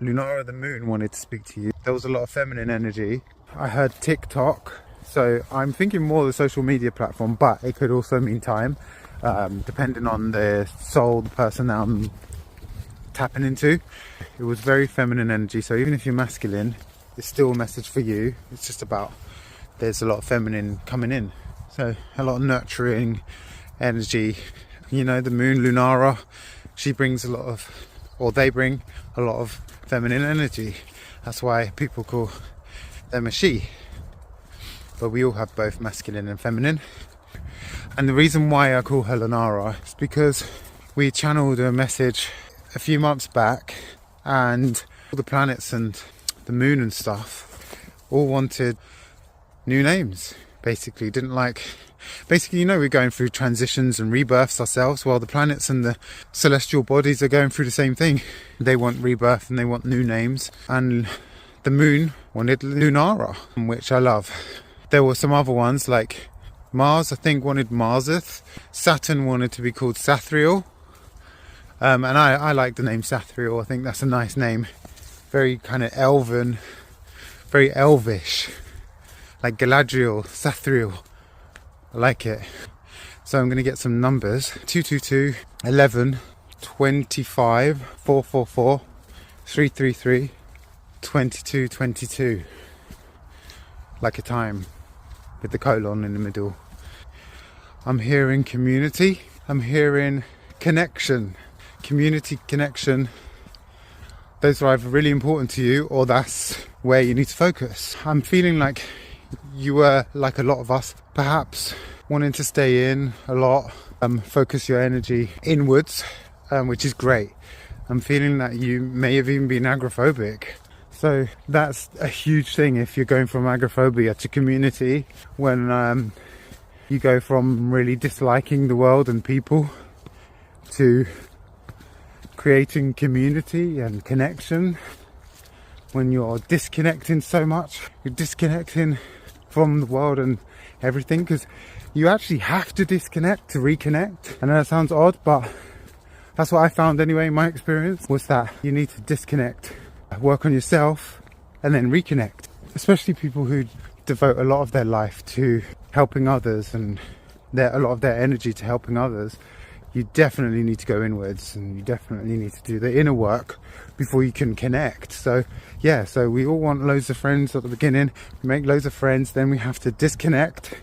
Lunara the Moon wanted to speak to you. There was a lot of feminine energy. I heard TikTok, so I'm thinking more the social media platform, but it could also mean time, depending on the soul, the person that I'm tapping into. It was very feminine energy, so even if you're masculine, it's still a message for you. It's just about, there's a lot of feminine coming in, so a lot of nurturing energy. You know, the moon, Lunara, she brings a lot of, or they bring a lot of feminine energy. That's why people call them a she, but we all have both masculine and feminine. And the reason why I call her Lunara is because we channeled a message a few months back, and all the planets and the moon and stuff all wanted new names. Basically you know, we're going through transitions and rebirths ourselves. Well, the planets and the celestial bodies are going through the same thing. They want rebirth and they want new names, and the moon wanted Lunara, which I love. There were some other ones like Mars, I think, wanted Marseth. Saturn wanted to be called Sathriel. And I like the name Sathriel. I think that's a nice name. Very kind of elven, very elvish. Like Galadriel, Sathriel. I like it. So I'm going to get some numbers. 222, 11, 25, 444, 333, 22, 22. Like a time with the colon in the middle. I'm hearing community. I'm hearing connection. Community, connection. Those are either really important to you, or that's where you need to focus. I'm feeling like you were, like a lot of us, perhaps wanting to stay in a lot, focus your energy inwards, which is great. I'm feeling that you may have even been agoraphobic. So that's a huge thing if you're going from agoraphobia to community, when you go from really disliking the world and people to creating community and connection. When you're disconnecting so much, you're disconnecting from the world and everything, because you actually have to disconnect to reconnect. I know that sounds odd, but that's what I found anyway. My experience was that you need to disconnect, work on yourself, and then reconnect. Especially people who devote a lot of their life to helping others and a lot of their energy to helping others. You definitely need to go inwards, and you definitely need to do the inner work before you can connect. So yeah, so we all want loads of friends at the beginning. We make loads of friends, then we have to disconnect,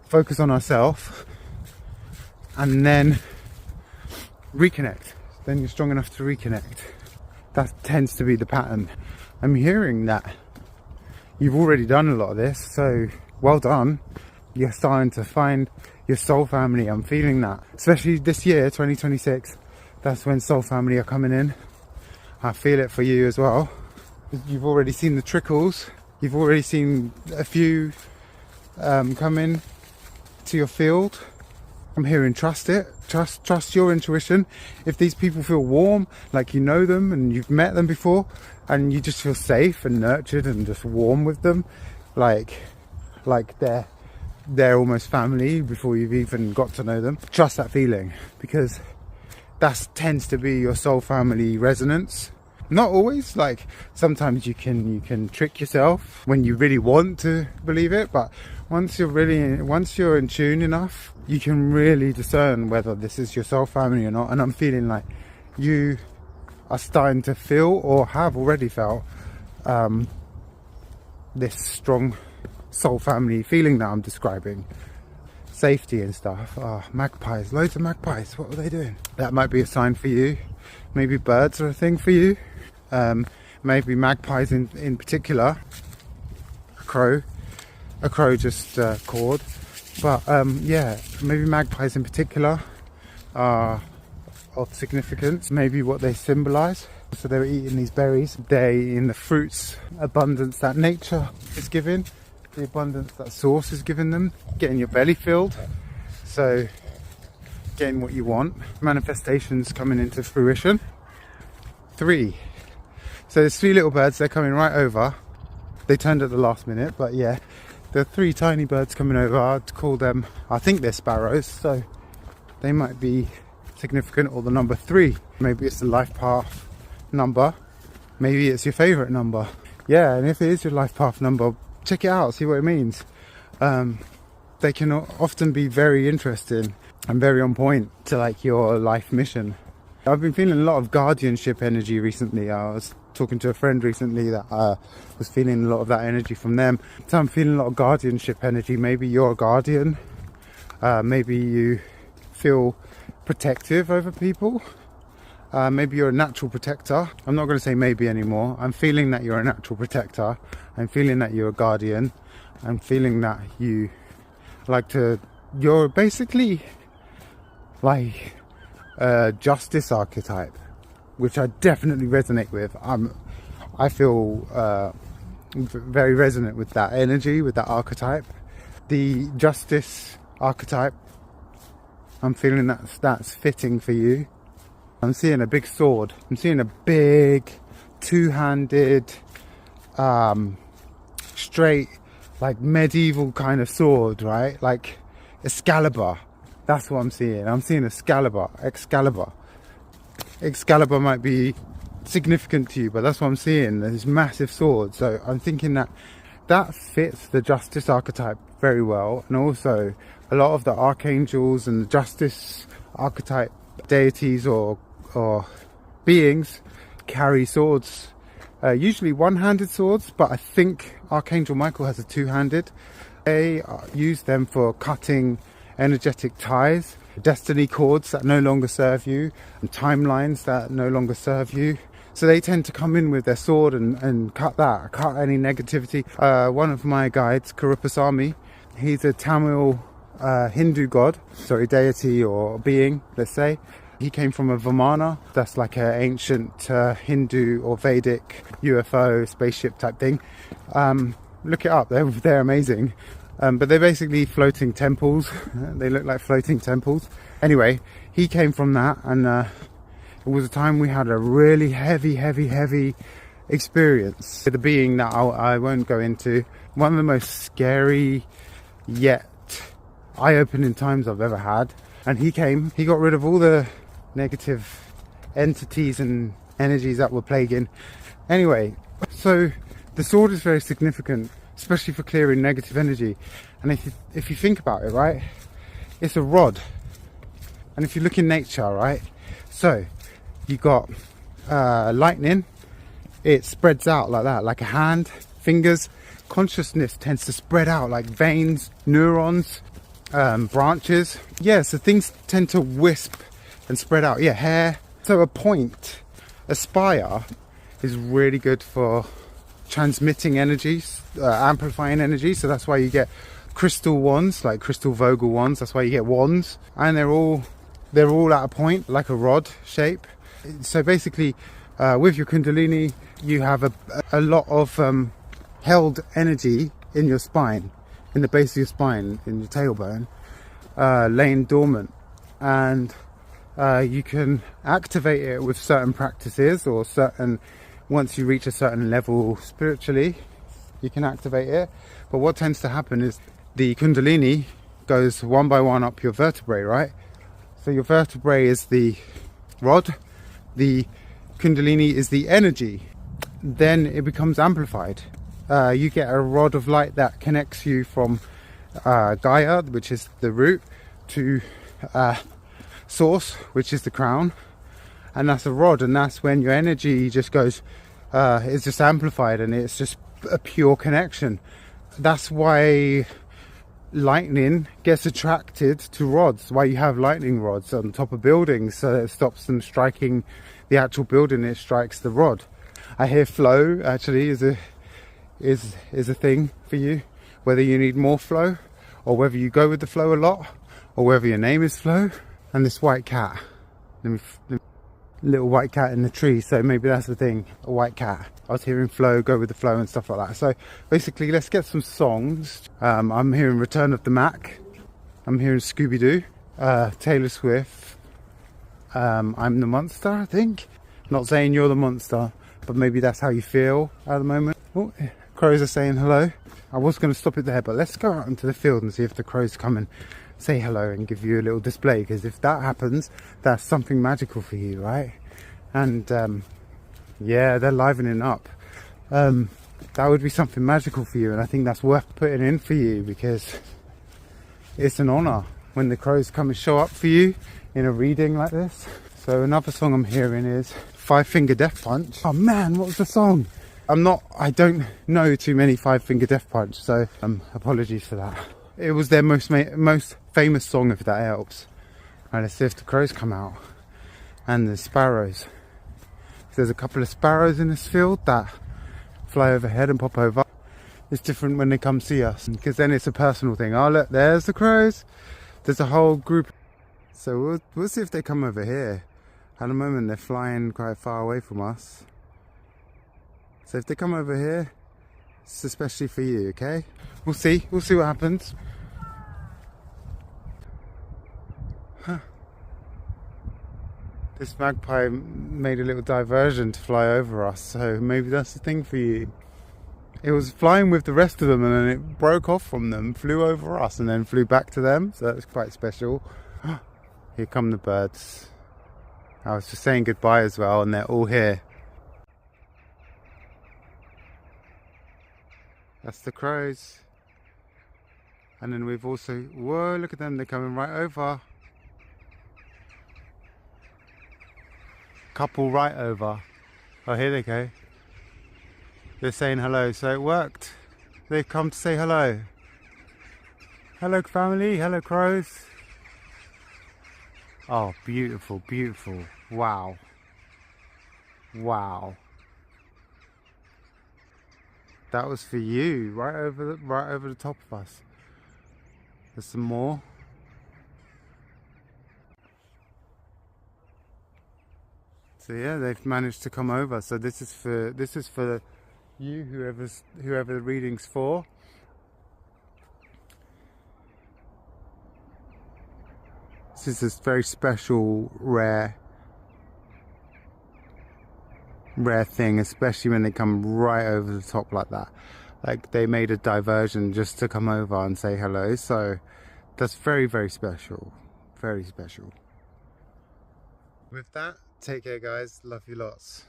focus on ourselves, and then reconnect. Then you're strong enough to reconnect. That tends to be the pattern. I'm hearing that you've already done a lot of this, so well done. You're starting to find your soul family. I'm feeling that, especially this year, 2026. That's when soul family are coming in. I feel it for you as well. You've already seen the trickles. You've already seen a few come in to your field. I'm hearing trust it. Trust your intuition. If these people feel warm, like you know them and you've met them before, and you just feel safe and nurtured and just warm with them, like they're almost family before you've even got to know them. Trust that feeling, because that tends to be your soul family resonance. Not always, like sometimes you can trick yourself when you really want to believe it, but once you're in tune enough, you can really discern whether this is your soul family or not. And I'm feeling like you are starting to feel, or have already felt, this strong soul family feeling that I'm describing. Safety and stuff. Oh, magpies, loads of magpies. What were they doing? That might be a sign for you. Maybe birds are a thing for you. Maybe magpies in particular. A crow just cawed. But yeah, maybe magpies in particular are of significance. Maybe what they symbolize. So they were eating these berries. They in the fruits abundance that nature is giving. The abundance that source is giving them, getting your belly filled, so getting what you want, manifestations coming into fruition. 3, so there's 3 little birds, they're coming right over. They turned at the last minute, but yeah, there are 3 tiny birds coming over. I'd call them, I think they're sparrows, so they might be significant, or the number 3, maybe it's the life path number. Maybe it's your favorite number. Yeah, and if it is your life path number, check it out, see what it means. They can often be very interesting and very on point to like your life mission. I've been feeling a lot of guardianship energy recently. I was talking to a friend recently that was feeling a lot of that energy from them. So I'm feeling a lot of guardianship energy. Maybe you're a guardian. Maybe you feel protective over people. Maybe you're a natural protector. I'm not going to say maybe anymore. I'm feeling that you're a natural protector. I'm feeling that you're a guardian. I'm feeling that you you're basically like a justice archetype, which I definitely resonate with. I feel very resonant with that energy, with that archetype. The justice archetype, I'm feeling that's fitting for you. I'm seeing a big sword. I'm seeing a big two-handed straight like medieval kind of sword, right? Like Excalibur. That's what I'm seeing. I'm seeing Excalibur. Excalibur might be significant to you, but that's what I'm seeing. This massive sword. So I'm thinking that fits the justice archetype very well. And also a lot of the archangels and the justice archetype deities or beings carry swords, usually one-handed swords, but I think Archangel Michael has a two-handed. They use them for cutting energetic ties, destiny cords that no longer serve you, and timelines that no longer serve you. So they tend to come in with their sword and cut any negativity. One of my guides, Karupasamy, he's a Tamil Hindu deity or being, let's say. He came from a Vimana, that's like an ancient Hindu or Vedic UFO spaceship type thing. Look it up, they're amazing. But they're basically floating temples. They look like floating temples. Anyway, he came from that, and it was a time we had a really heavy experience with a being that I won't go into. One of the most scary yet eye-opening times I've ever had. And he got rid of all the negative entities and energies that were plaguing. Anyway, so the sword is very significant, especially for clearing negative energy. And if you think about it, right, it's a rod. And if you look in nature, right, so you got lightning, it spreads out like that, like a hand, fingers. Consciousness tends to spread out like veins, neurons, branches. Yeah, so things tend to wisp and spread out. Yeah, hair. So a spire is really good for transmitting energies, amplifying energy. So that's why you get crystal wands, like crystal Vogel wands. That's why you get wands, and they're all at a point, like a rod shape. So basically, with your Kundalini, you have a lot of held energy in your spine, in the base of your spine, in your tailbone, laying dormant, and you can activate it with certain practices or once you reach a certain level spiritually, you can activate it. But what tends to happen is the Kundalini goes one by one up your vertebrae, right? So your vertebrae is the rod, the Kundalini is the energy. Then it becomes amplified. You get a rod of light that connects you from Gaia, which is the root, to Source, which is the crown, and that's a rod. And that's when your energy just goes, it's just amplified, and it's just a pure connection. That's why lightning gets attracted to rods, why you have lightning rods on top of buildings, so it stops them striking the actual building, it strikes the rod. I hear flow actually is a thing for you, whether you need more flow or whether you go with the flow a lot, or whether your name is Flow. And this white cat, little white cat in the tree, so maybe that's the thing, a white cat. I was hearing flow, go with the flow and stuff like that. So basically, let's get some songs. I'm hearing Return of the Mac, I'm hearing Scooby-Doo, Taylor Swift, I'm the Monster, I think. Not saying you're the monster, but maybe that's how you feel at the moment. Oh, crows are saying hello. I was going to stop it there, but let's go out into the field and see if the crows come and say hello and give you a little display, because if that happens, that's something magical for you, right? And Yeah, they're livening up. That would be something magical for you, and I think that's worth putting in for you, because it's an honour when the crows come and show up for you in a reading like this. So another song I'm hearing is Five Finger Death Punch. Oh man, what was the song? I don't know too many Five Finger Death Punch, so apologies for that. It was their most famous song, if that helps. Right, let's see if the crows come out. And the sparrows. There's a couple of sparrows in this field that fly overhead and pop over. It's different when they come see us, because then it's a personal thing. Oh look, there's the crows. There's a whole group. So we'll see if they come over here. At the moment they're flying quite far away from us. So if they come over here, it's especially for you, okay? We'll see what happens. Huh. This magpie made a little diversion to fly over us, so maybe that's the thing for you. It was flying with the rest of them, and then it broke off from them, flew over us, and then flew back to them, so that was quite special. Here come the birds. I was just saying goodbye as well, and they're all here. That's the crows. And then we've also, whoa, look at them, they're coming right over. Couple right over. Oh, here they go. They're saying hello, so it worked. They've come to say hello. Hello family, hello crows. Oh, beautiful, beautiful. Wow. Wow. That was for you, right over the top of us. There's some more. So yeah, they've managed to come over. So this is for you, whoever the reading's for. This is this very special, rare thing, especially when they come right over the top like that. Like they made a diversion just to come over and say hello. So that's very, very special. Very special. With that, take care guys. Love you lots.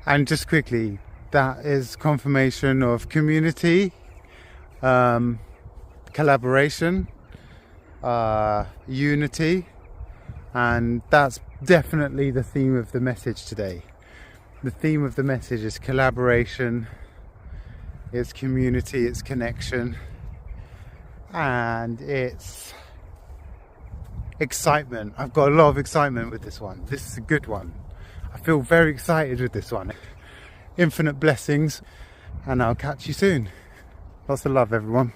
And just quickly, that is confirmation of community, collaboration, unity, and that's definitely the theme of the message today. The theme of the message is collaboration, it's community, it's connection, and it's excitement. I've got a lot of excitement with this one. This is a good one. I feel very excited with this one. Infinite blessings, and I'll catch you soon. Lots of love, everyone.